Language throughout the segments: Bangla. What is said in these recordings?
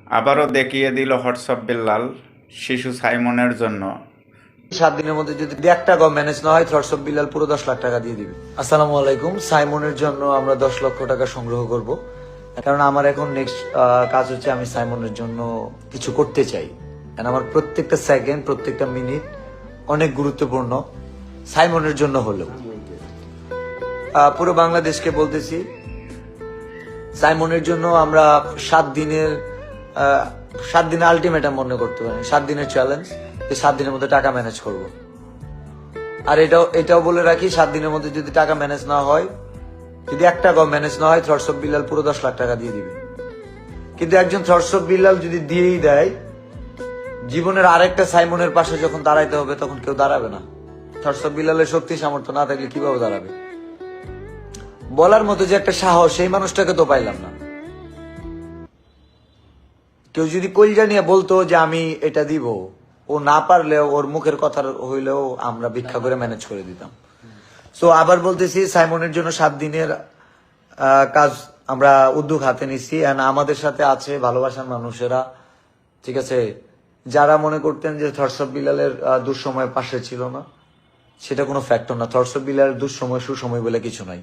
আবারও দেখিয়ে দিল হোয়াটসঅ্যাপ বিল্লাল শিশু সাইমনের জন্য। 7 দিনের মধ্যে যদি 1 টাকাও ম্যানেজ না হয়, থটস অফ বিল্লাল পুরো 10 লাখ টাকা দিয়ে দিবে। আসসালামু আলাইকুম। সাইমনের জন্য আমরা 10 লক্ষ টাকা সংগ্রহ করব, কারণ আমার এখন নেক্সট কাজ হচ্ছে আমি সাইমনের জন্য কিছু করতে চাই। কারণ আমার প্রত্যেকটা সেকেন্ড, প্রত্যেকটা মিনিট অনেক গুরুত্বপূর্ণ সাইমনের জন্য হলেও। পুরো বাংলাদেশকে বলতেছি, সাইমনের জন্য আমরা 7 দিনের 7 দিনের আলটিমেটাম মনে করতে পারি, 7 দিনের চ্যালেঞ্জ, যে 7 দিনের মধ্যে টাকা ম্যানেজ করব। আর এটাও বলে রাখি, 7 দিনের মধ্যে যদি টাকা ম্যানেজ না হয়, যদি 1 টাকাও ম্যানেজ না হয়, থটস অফ বিল্লাল পুরো 10 লাখ টাকা দিয়ে দিবে। কিন্তু একজন থটস অফ বিল্লাল যদি দিয়েই দেয়, জীবনের আরেকটা সাইমনের পাশে যখন দাঁড়াইতে হবে তখন কেউ দাঁড়াবে না। থটস অফ বিল্লালের শক্তি সামর্থ্য না থাকলে কিভাবে দাঁড়াবে? বলার মতো যে একটা সাহস, সেই মানুষটাকে তো পাইলাম না। কেউ যদি কলজা নিয়ে বলতো যে আমি এটা দিব, ও না পারলেও ওর মুখের কথা হইলেও আমরা ভিক্ষা করে ম্যানেজ করে দিতাম। সো আবার বলতেছি, সাইমনের জন্য 7 দিনের কাজ আমরা উদ্যোগ হাতে নিচ্ছি। আমাদের সাথে আছে ভালোবাসার মানুষেরা, ঠিক আছে, যারা মনে করতেন যে থটস অফ বিল্লালের দুঃসময় পাশে ছিল না, সেটা কোনো ফ্যাক্টর না। থটস অফ বিল্লালের দুঃসময় সুসময় বলে কিছু নাই।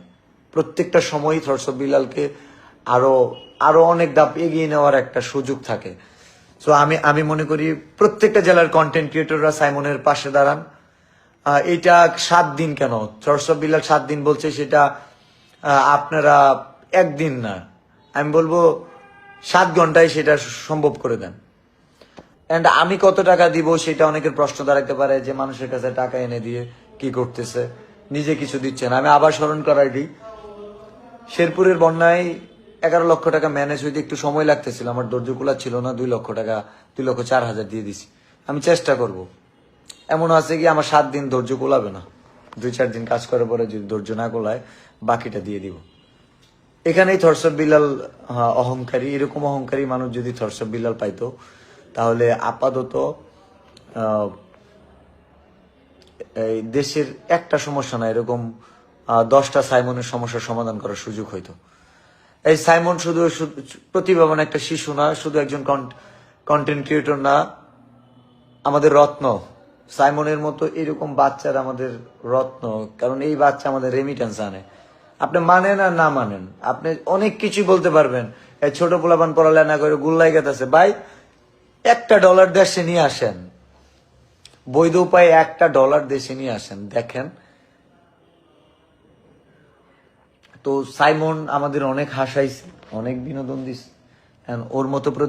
প্রত্যেকটা সময়ই থটস অফ বিল্লালকে আরো আরো অনেক ধাপ এগিয়ে নেওয়ার একটা সুযোগ থাকে। সো আমি মনে করি প্রত্যেকটা জেলার কন্টেন্ট ক্রিয়েটররা সাইমনের পাশে দাঁড়ান। এটা 7 দিন কেন, থটস অফ বিল্লাল 7 দিন বলছে, সেটা আপনারা একদিন না, আমি বলবো 7 ঘন্টায় সেটা সম্ভব করে দেন। এন্ড আমি কত টাকা দিব সেটা অনেকের প্রশ্ন দাঁড়াতে পারে, যে মানুষের কাছে টাকা এনে দিয়ে কি করতেছে, নিজে কিছু দিচ্ছে না। আমি আবার স্মরণ করাই দিই, শেরপুরের বন্যায় 11 লক্ষ টাকা ম্যানেজ হইতে একটু সময় লাগতেছিল, আমার ধৈর্য কুলা ছিল না। 2 লক্ষ টাকা, 2,04,000 দিয়ে দিছি। আমি চেষ্টা করব। এমন আছে কি আমার 7 দিন ধৈর্য কুলাবে না, 2-4 দিন কাজ করার পরে যদি ধৈর্য না কুলায়, বাকিটা দিয়ে দিব। এখানেই থটস অফ বিল্লাল অহংকারী। এরকম অহংকারী মানুষ যদি থটস অফ বিল্লাল পাইতো, তাহলে আপাতত এই দেশের একটা সমস্যা না, এরকম 10টা সাইমনের সমস্যার সমাধান করার সুযোগ হইতো। এই সাইমন শুধু প্রতিভাবান একটা শিশু না, শুধু একজন কন্টেন্ট ক্রিয়েটর না, আমাদের রত্ন। সাইমনের মতো এরকম বাচ্চার আমাদের রত্ন, কারণ এই বাচ্চা আমাদের রেমিটেন্স আনে। আপনি মানেন আর না মানেন, আপনি অনেক কিছুই বলতে পারবেন, এই ছোট পোলাপান পড়ালেখা করে গুল্লাই গেছে ভাই, $1 দেশে নিয়ে আসেন, বৈধ উপায়ে $1 দেশে নিয়ে আসেন, দেখেন। তো সাইমন আমাদের অনেক হাসাইছে, অনেক বিনোদন দিচ্ছে। ওর মতো